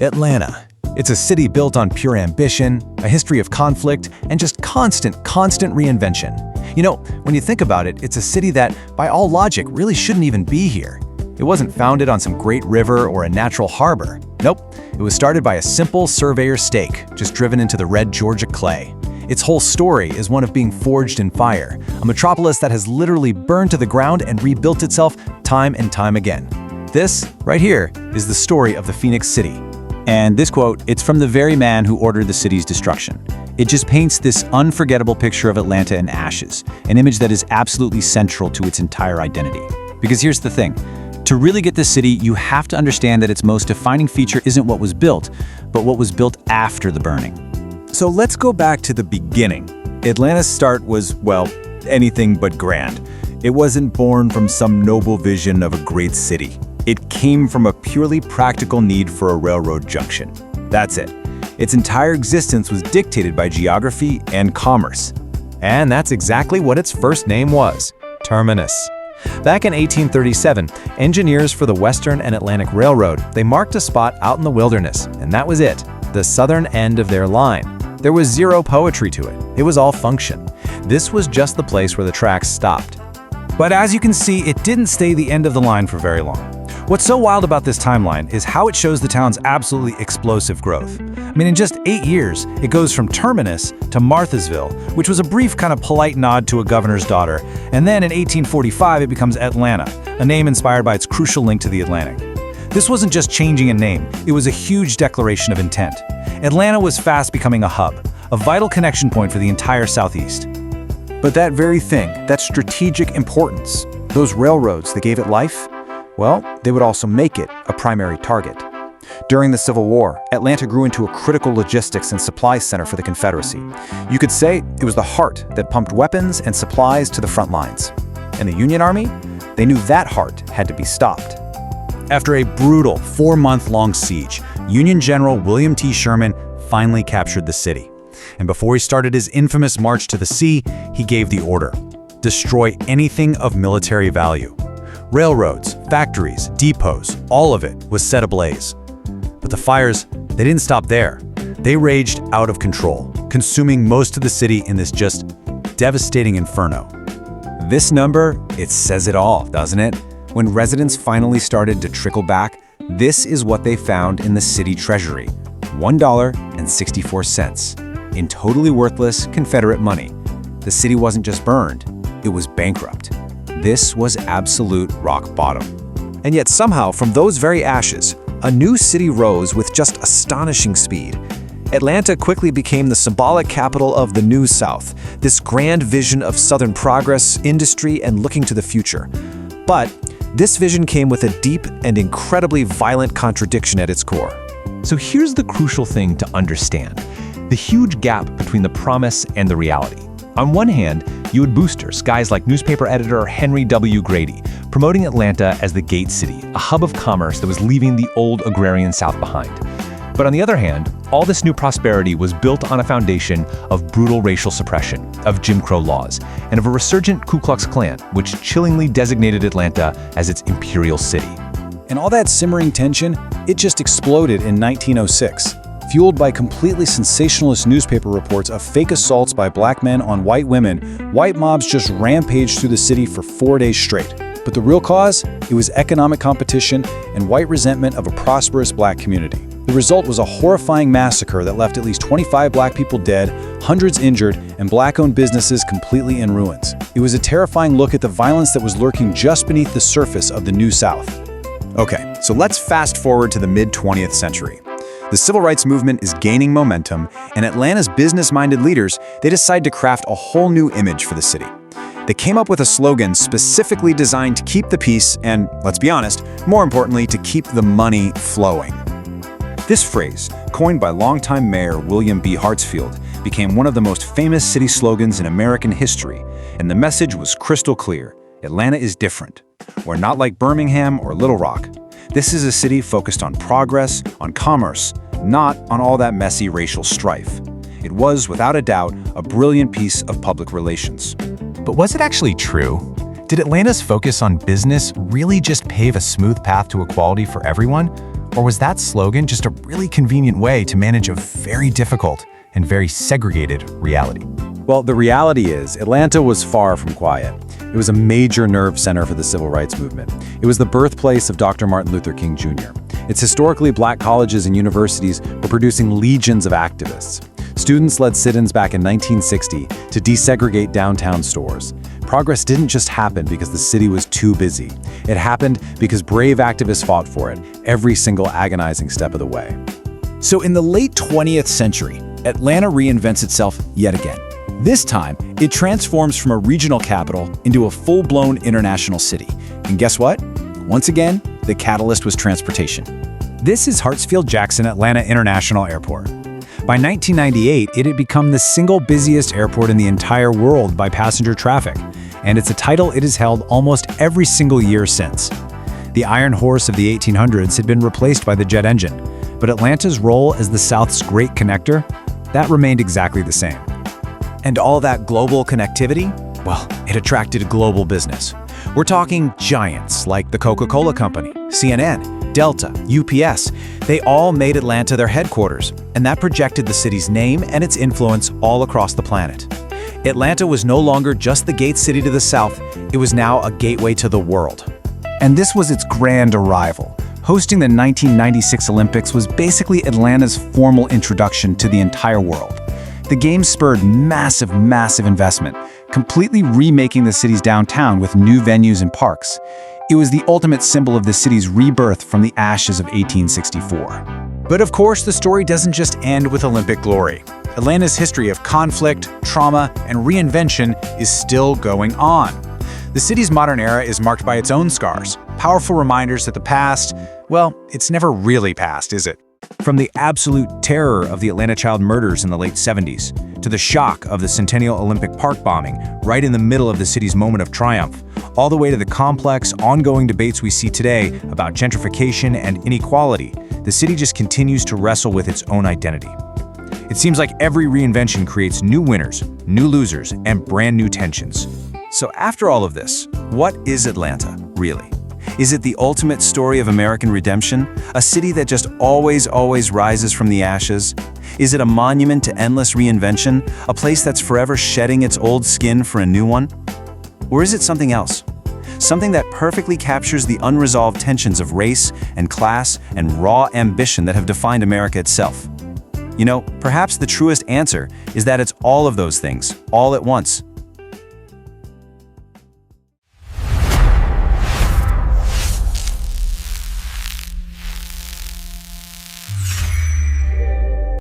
Atlanta. It's a city built on pure ambition, a history of conflict, and just constant reinvention. You know, when you think about it, it's a city that, by all logic, really shouldn't even be here. It wasn't founded on some great river or a natural harbor. Nope, it was started by a simple surveyor's stake, just driven into the red Georgia clay. Its whole story is one of being forged in fire, a metropolis that has literally burned to the ground and rebuilt itself time and time again. This, right here, is the story of the Phoenix City. And this quote, it's from the very man who ordered the city's destruction. It just paints this unforgettable picture of Atlanta in ashes, an image that is absolutely central to its entire identity. Because here's the thing, to really get this city, you have to understand that its most defining feature isn't what was built, but what was built after the burning. So let's go back to the beginning. Atlanta's start was, well, anything but grand. It wasn't born from some noble vision of a great city. It came from a purely practical need for a railroad junction. That's it. Its entire existence was dictated by geography and commerce. And that's exactly what its first name was, Terminus. Back in 1837, engineers for the Western and Atlantic Railroad, they marked a spot out in the wilderness, and that was it, the southern end of their line. There was zero poetry to it. It was all function. This was just the place where the tracks stopped. But as you can see, it didn't stay the end of the line for very long. What's so wild about this timeline is how it shows the town's absolutely explosive growth. I mean, in just 8 years, it goes from Terminus to Marthasville, which was a brief kind of polite nod to a governor's daughter, and then in 1845 it becomes Atlanta, a name inspired by its crucial link to the Atlantic. This wasn't just changing a name, it was a huge declaration of intent. Atlanta was fast becoming a hub, a vital connection point for the entire Southeast. But that very thing, that strategic importance, those railroads that gave it life, well, they would also make it a primary target. During the Civil War, Atlanta grew into a critical logistics and supply center for the Confederacy. You could say it was the heart that pumped weapons and supplies to the front lines. And the Union Army? They knew that heart had to be stopped. After a brutal 4-month-long siege, Union General William T. Sherman finally captured the city. And before he started his infamous march to the sea, he gave the order: destroy anything of military value. Railroads, factories, depots, all of it was set ablaze. But the fires, they didn't stop there. They raged out of control, consuming most of the city in this just devastating inferno. This number, it says it all, doesn't it? When residents finally started to trickle back, this is what they found in the city treasury: $1.64 in totally worthless Confederate money. The city wasn't just burned, it was bankrupt. This was absolute rock bottom. And yet somehow, from those very ashes, a new city rose with just astonishing speed. Atlanta quickly became the symbolic capital of the New South, this grand vision of Southern progress, industry, and looking to the future. But this vision came with a deep and incredibly violent contradiction at its core. So here's the crucial thing to understand: the huge gap between the promise and the reality. On one hand, you had boosters, guys like newspaper editor Henry W. Grady, promoting Atlanta as the Gate City, a hub of commerce that was leaving the old agrarian South behind. But on the other hand, all this new prosperity was built on a foundation of brutal racial suppression, of Jim Crow laws, and of a resurgent Ku Klux Klan, which chillingly designated Atlanta as its imperial city. And all that simmering tension, it just exploded in 1906. Fueled by completely sensationalist newspaper reports of fake assaults by black men on white women, white mobs just rampaged through the city for 4 days straight. But the real cause? It was economic competition and white resentment of a prosperous black community. The result was a horrifying massacre that left at least 25 black people dead, hundreds injured, and black-owned businesses completely in ruins. It was a terrifying look at the violence that was lurking just beneath the surface of the New South. Okay, so let's fast forward to the mid-20th century. The civil rights movement is gaining momentum, and Atlanta's business-minded leaders, they decide to craft a whole new image for the city. They came up with a slogan specifically designed to keep the peace and, let's be honest, more importantly, to keep the money flowing. This phrase, coined by longtime Mayor William B. Hartsfield, became one of the most famous city slogans in American history, and the message was crystal clear: Atlanta is different. We're not like Birmingham or Little Rock. This is a city focused on progress, on commerce, not on all that messy racial strife. It was, without a doubt, a brilliant piece of public relations. But was it actually true? Did Atlanta's focus on business really just pave a smooth path to equality for everyone? Or was that slogan just a really convenient way to manage a very difficult and very segregated reality? Well, the reality is, Atlanta was far from quiet. It was a major nerve center for the civil rights movement. It was the birthplace of Dr. Martin Luther King Jr. Its historically black colleges and universities were producing legions of activists. Students led sit-ins back in 1960 to desegregate downtown stores. Progress didn't just happen because the city was too busy. It happened because brave activists fought for it, every single agonizing step of the way. So in the late 20th century, Atlanta reinvents itself yet again. This time, it transforms from a regional capital into a full-blown international city. And guess what? Once again, the catalyst was transportation. This is Hartsfield-Jackson Atlanta International Airport. By 1998, it had become the single busiest airport in the entire world by passenger traffic, and it's a title it has held almost every single year since. The Iron Horse of the 1800s had been replaced by the jet engine, but Atlanta's role as the South's great connector, that remained exactly the same. And all that global connectivity? Well, it attracted global business. We're talking giants like the Coca-Cola Company, CNN, Delta, UPS. They all made Atlanta their headquarters, and that projected the city's name and its influence all across the planet. Atlanta was no longer just the gate city to the south, it was now a gateway to the world. And this was its grand arrival. Hosting the 1996 Olympics was basically Atlanta's formal introduction to the entire world. The Games spurred massive investment, completely remaking the city's downtown with new venues and parks. It was the ultimate symbol of the city's rebirth from the ashes of 1864. But of course, the story doesn't just end with Olympic glory. Atlanta's history of conflict, trauma, and reinvention is still going on. The city's modern era is marked by its own scars, powerful reminders that the past, well, it's never really past, is it? From the absolute terror of the Atlanta child murders in the late 70s, to the shock of the Centennial Olympic Park bombing right in the middle of the city's moment of triumph, all the way to the complex, ongoing debates we see today about gentrification and inequality, the city just continues to wrestle with its own identity. It seems like every reinvention creates new winners, new losers, and brand new tensions. So after all of this, what is Atlanta, really? Is it the ultimate story of American redemption? A city that just always rises from the ashes? Is it a monument to endless reinvention? A place that's forever shedding its old skin for a new one? Or is it something else? Something that perfectly captures the unresolved tensions of race and class and raw ambition that have defined America itself? You know, perhaps the truest answer is that it's all of those things, all at once.